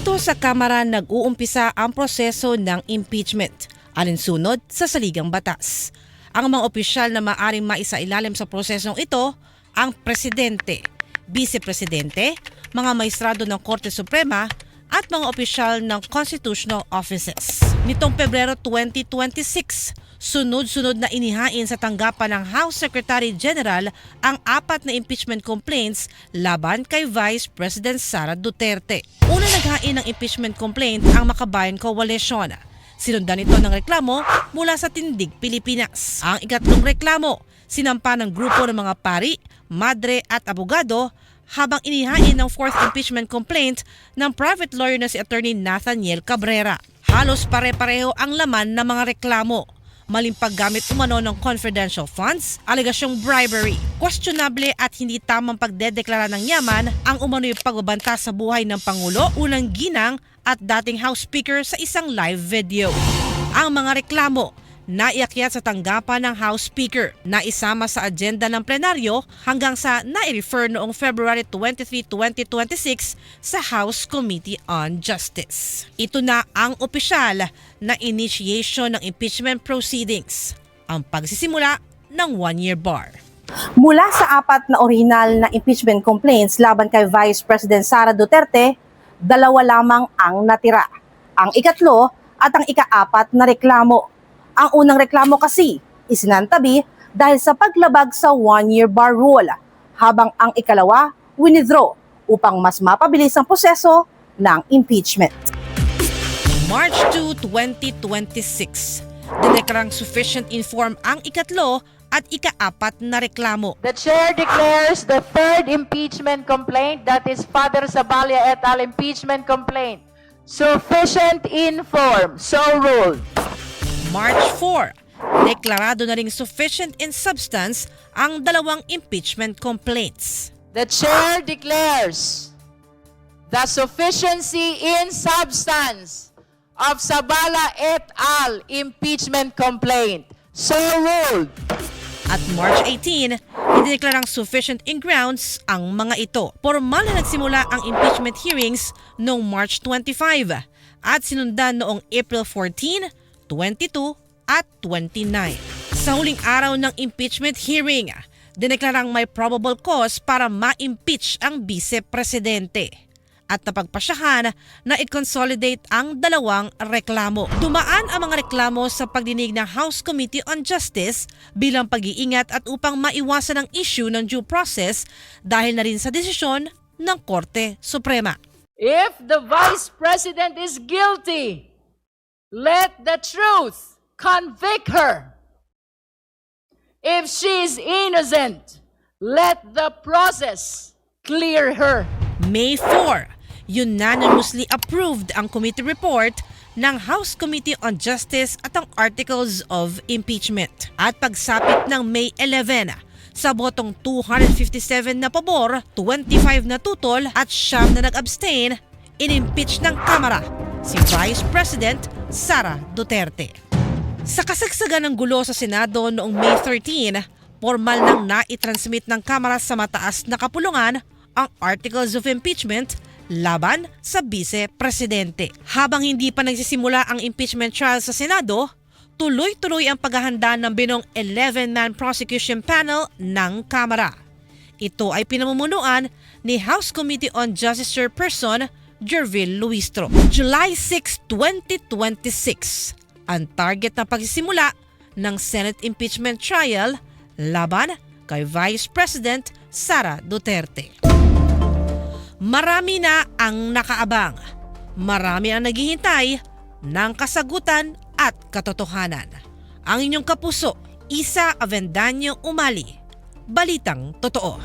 Dito sa Kamara nag-uumpisa ang proseso ng impeachment, alinsunod sa saligang batas. Ang mga opisyal na maaaring maisailalim sa prosesong ito, ang Presidente, Vice-Presidente, mga maestrado ng Korte Suprema at mga opisyal ng constitutional offices. Nitong Pebrero 2026, sunod-sunod na inihain sa tanggapan ng House Secretary General ang 4 na impeachment complaints laban kay Vice President Sara Duterte. Una naghain ng impeachment complaint ang Makabayan Coalition. Sinundan ito ng reklamo mula sa Tindig Pilipinas. Ang ikatlong reklamo, sinampa ng grupo ng mga pari, madre at abogado, habang inihain ng 4th impeachment complaint ng private lawyer na si Attorney Nathaniel Cabrera. Halos pare-pareho ang laman ng mga reklamo. Maling paggamit umano ng confidential funds, alegasyong bribery, questionable at hindi tamang pagdedeklara ng yaman, ang umano'y pagbabanta sa buhay ng Pangulo, unang ginang at dating House Speaker sa isang live video. Ang mga reklamo naiakyat sa tanggapan ng House Speaker, na isama sa agenda ng plenaryo hanggang sa nai-refer noong February 23, 2026 sa House Committee on Justice. Ito na ang opisyal na initiation ng impeachment proceedings, ang pagsisimula ng 1-year bar. Mula sa 4 na orihinal na impeachment complaints laban kay Vice President Sara Duterte, 2 lamang ang natira. Ang ikatlo at ang ika-4 na reklamo. Ang unang reklamo kasi isinantabi dahil sa paglabag sa 1-year bar rule, habang ang ikalawa winidraw upang mas mapabilis ang proseso ng impeachment. March 2, 2026, dineklarang sufficient inform ang ikatlo at ika-4 na reklamo. The chair declares the 3rd impeachment complaint, that is Father Zabalia et al. Impeachment complaint, sufficient inform. So ruled. March 4, deklarado na ring sufficient in substance ang 2 impeachment complaints. The chair declares the sufficiency in substance of Zabala et al. Impeachment complaint. So ruled. At March 18, idineklarang sufficient in grounds ang mga ito. Formal na nagsimula ang impeachment hearings noong March 25 at sinundan noong April 14, 22 at 29. Sa huling araw ng impeachment hearing, dineklarang may probable cause para ma-impeach ang Vice-Presidente at napagpasyahan na i-consolidate ang 2 reklamo. Dumaan ang mga reklamo sa pagdinig ng House Committee on Justice bilang pag-iingat at upang maiwasan ang issue ng due process dahil na rin sa desisyon ng Korte Suprema. If the Vice President is guilty, let the truth convict her. If she is innocent, let the process clear her. May 4, unanimously approved ang committee report ng House Committee on Justice at ang Articles of Impeachment. At pagsapit ng May 11, sa botong 257 na pabor, 25 na tutol at 9 na nag-abstain, in-impeach ng Kamara si Vice President Sara Duterte. Sa kasagsagan ng gulo sa Senado noong May 13, formal nang naitransmit ng Kamara sa mataas na kapulungan ang Articles of Impeachment laban sa Vice-Presidente. Habang hindi pa nagsisimula ang impeachment trial sa Senado, tuloy-tuloy ang paghahanda ng binong 11-man prosecution panel ng Kamara. Ito ay pinamumunuan ni House Committee on Justice Chairperson Jervil Luistro. July 6, 2026, ang target na pagsisimula ng Senate impeachment trial laban kay Vice President Sara Duterte. Marami na ang nakaabang. Marami ang naghihintay ng kasagutan at katotohanan. Ang inyong kapuso, Isa Avendaño Umali. Balitang Totoo.